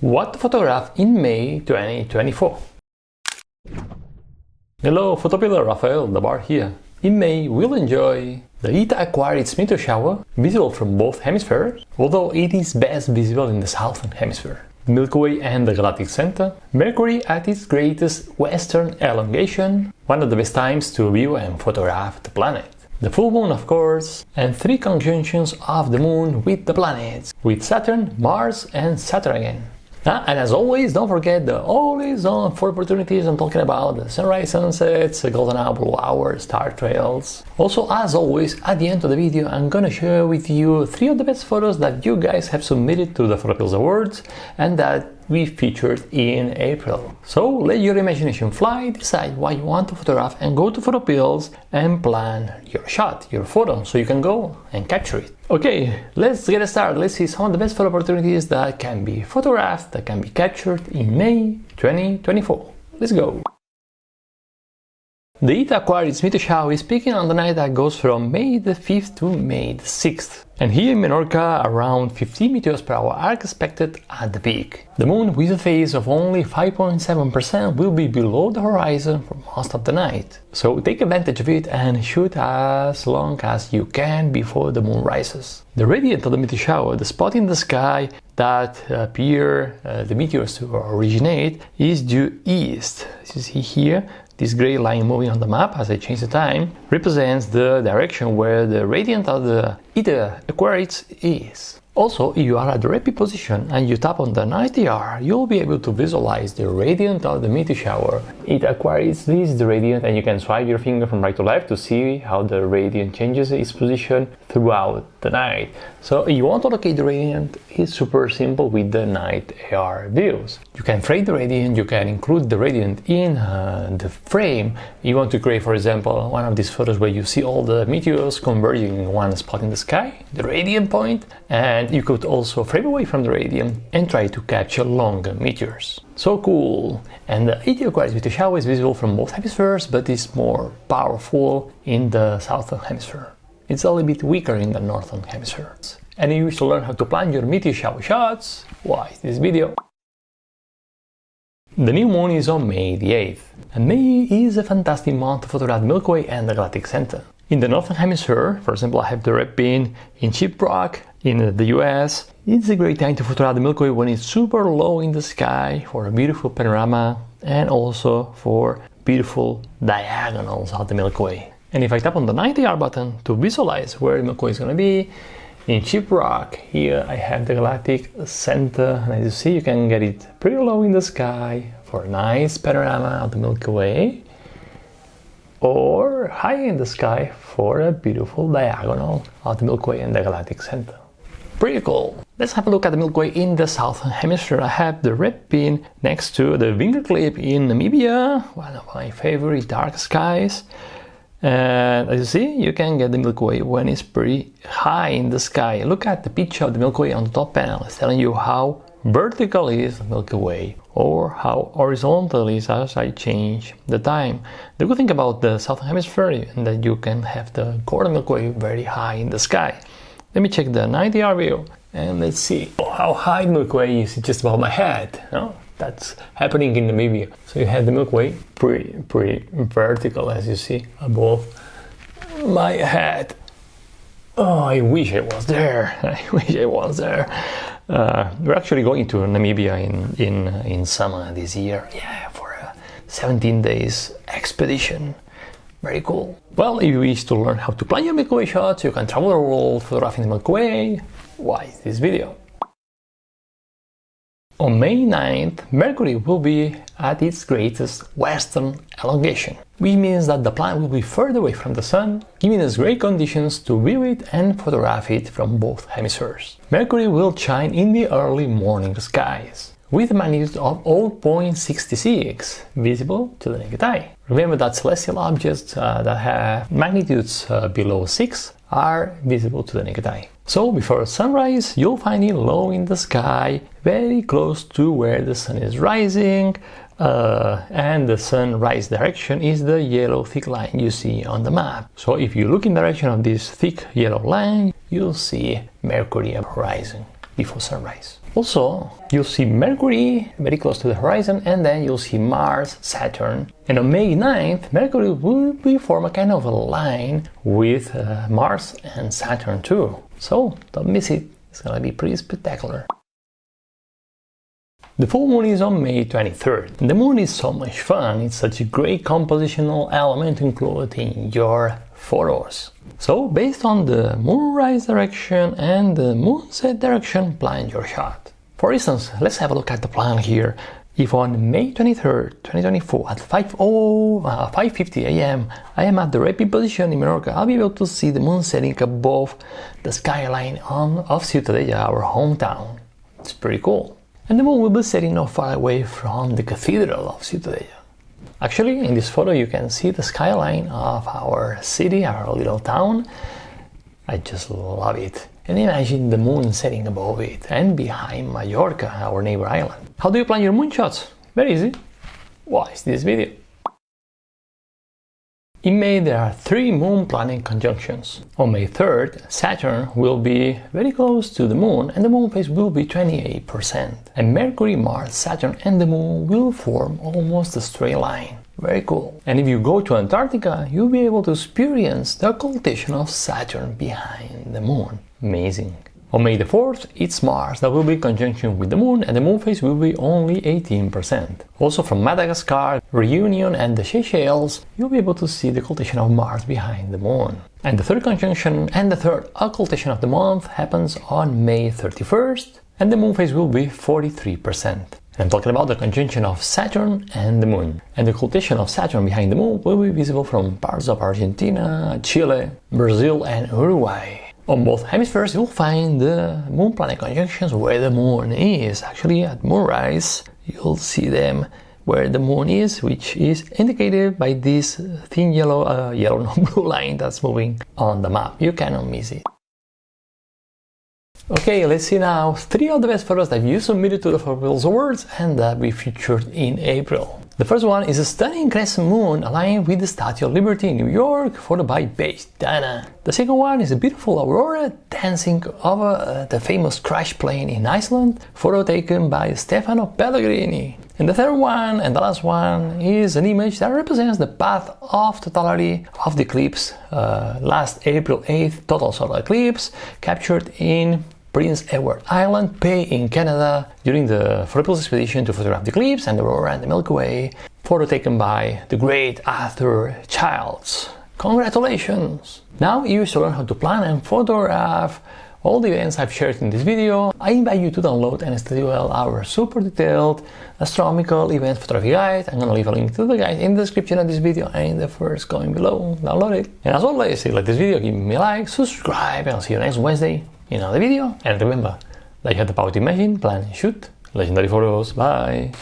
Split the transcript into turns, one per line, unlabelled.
What to photograph in May 2024? Hello, PhotoPills, Rafael, the bar here. In May, we'll enjoy the Eta Aquariids meteor shower, visible from both hemispheres, although it is best visible in the southern hemisphere. The Milky Way and the Galactic Center, Mercury at its greatest western elongation, one of the best times to view and photograph the planet. The full moon, of course, and 3 conjunctions of the moon with the planets, with Saturn, Mars, and Saturn again. And as always, don't forget the always on for opportunities. I'm talking about the sunrise, sunsets, golden hour, blue hour, star trails. Also, as always, at the end of the video, I'm gonna share with you 3 of the best photos that you guys have submitted to the PhotoPills Awards and that we featured in April. So let your imagination fly, decide what you want to photograph, and go to PhotoPills and plan your shot, your photo, so you can go and capture it. Okay, let's get started. Let's see some of the best photo opportunities that can be photographed, that can be captured in May 2024. Let's go! The Eta Aquariids meteor shower is peaking on the night that goes from May the 5th to May the 6th. And here in Menorca, around 15 meteors per hour are expected at the peak. The moon, with a phase of only 5.7%, will be below the horizon for most of the night. So take advantage of it and shoot as long as you can before the moon rises. The radiant of the meteor shower, the spot in the sky that appear the meteors to originate, is due east. As you see here, this gray line moving on the map as I change the time represents the direction where the radiant of the Eta Aquariids is. Also, if you are at the repeat position and you tap on the night AR, you'll be able to visualize the radiant of the meteor shower. Eta Aquariids, this is the radiant, and you can swipe your finger from right to left to see how the radiant changes its position throughout the night. So if you want to locate the radiant, it's super simple with the night AR views. You can frame the radiant, you can include the radiant in the frame. You want to create, for example, one of these photos where you see all the meteors converging in one spot in the sky, the radiant point, and you could also frame away from the radiant and try to capture longer meteors. So cool! And the Eta Aquariids meteor shower is visible from both hemispheres, but is more powerful in the southern hemisphere. It's a little bit weaker in the northern hemisphere. And if you wish to learn how to plan your meteor shower shots, watch this video. The new moon is on May the 8th, and May is a fantastic month to photograph the Milky Way and the Galactic Center. In the northern hemisphere, for example, I have the red pin in Shiprock in the US. It's a great time to photograph the Milky Way when it's super low in the sky for a beautiful panorama and also for beautiful diagonals of the Milky Way. And if I tap on the night AR button to visualize where the Milky Way is going to be, in Shiprock, here I have the Galactic Center, and as you see, you can get it pretty low in the sky for a nice panorama of the Milky Way, or high in the sky for a beautiful diagonal of the Milky Way and the Galactic Center. Pretty cool! Let's have a look at the Milky Way in the southern hemisphere. I have the red pin next to the finger clip in Namibia, one of my favorite dark skies. And as you see, you can get the Milky Way when it's pretty high in the sky. Look at the picture of the Milky Way on the top panel. It's telling you how vertical is the Milky Way or how horizontal is as I change the time. The good thing about the southern hemisphere is that you can have the golden Milky Way very high in the sky. Let me check the night AR view and let's see how high the Milky Way is just above my head. No? That's happening in Namibia. So you have the Milky Way pretty vertical, as you see, above my head. Oh, I wish I was there. I wish I was there. We're actually going to Namibia in summer this year. Yeah, for a 17 days expedition. Very cool. Well, if you wish to learn how to plan your Milky Way shots, you can travel the world photographing the Milky Way. Watch this video. On May 9th, Mercury will be at its greatest western elongation, which means that the planet will be further away from the Sun, giving us great conditions to view it and photograph it from both hemispheres. Mercury will shine in the early morning skies, with a magnitude of 0.66 visible to the naked eye. Remember that celestial objects that have magnitudes below 6 are visible to the naked eye. So before sunrise, you'll find it low in the sky, very close to where the sun is rising, and the sunrise direction is the yellow thick line you see on the map. So if you look in the direction of this thick yellow line, you'll see Mercury rising. before sunrise. Also, you'll see Mercury very close to the horizon, and then you'll see Mars, Saturn. And on May 9th, Mercury will form a kind of a line with Mars and Saturn too. So don't miss it, it's gonna be pretty spectacular. The full moon is on May 23rd. The moon is so much fun, it's such a great compositional element to include in your photos. So, based on the moonrise direction and the moonset direction, plan your shot. For instance, let's have a look at the plan here. If on May 23rd, 2024 at 5:50 am I am at the rapid position in Menorca, I'll be able to see the moon setting above the skyline of Ciutadella, our hometown. It's pretty cool. And the moon will be setting not far away from the cathedral of Ciutadella. Actually, in this photo you can see the skyline of our city, our little town. I just love it. And imagine the moon setting above it and behind Mallorca, our neighbor island. How do you plan your moon shots? Very easy. Watch this video. In May there are 3 moon planet conjunctions. On May 3rd, Saturn will be very close to the moon and the moon phase will be 28%. And Mercury, Mars, Saturn and the moon will form almost a straight line. Very cool. And if you go to Antarctica, you'll be able to experience the occultation of Saturn behind the moon. Amazing. On May the 4th, it's Mars that will be in conjunction with the moon and the moon phase will be only 18%. Also from Madagascar, Reunion and the Seychelles, you'll be able to see the occultation of Mars behind the moon. And the third conjunction and the third occultation of the month happens on May 31st and the moon phase will be 43%. And I'm talking about the conjunction of Saturn and the moon. And the occultation of Saturn behind the moon will be visible from parts of Argentina, Chile, Brazil and Uruguay. On both hemispheres you'll find the moon planet conjunctions where the moon is. Actually at moonrise you'll see them where the moon is, which is indicated by this thin blue line that's moving on the map. You cannot miss it. Okay, let's see now 3 of the best photos that you submitted to the PhotoPills Awards and that we featured in April. The first one is a stunning crescent moon aligned with the Statue of Liberty in New York, photo by Beige Dana. The second one is a beautiful aurora dancing over the famous crash plane in Iceland, photo taken by Stefano Pellegrini. And the third one, and the last one, is an image that represents the path of totality of the eclipse, last April 8th total solar eclipse, captured in Prince Edward Island, PA in Canada, during the PhotoPills expedition to photograph the eclipse and the aurora and the Milky Way, photo taken by the great Arthur Childs. Congratulations! Now you should learn how to plan and photograph all the events I've shared in this video. I invite you to download and study well our super detailed astronomical event photography guide. I'm gonna leave a link to the guide in the description of this video and in the first comment below. Download it. And as always, if you like this video, give me a like, subscribe, and I'll see you next Wednesday in another video. And remember that you have the power to imagine, plan, and shoot legendary photos. Bye!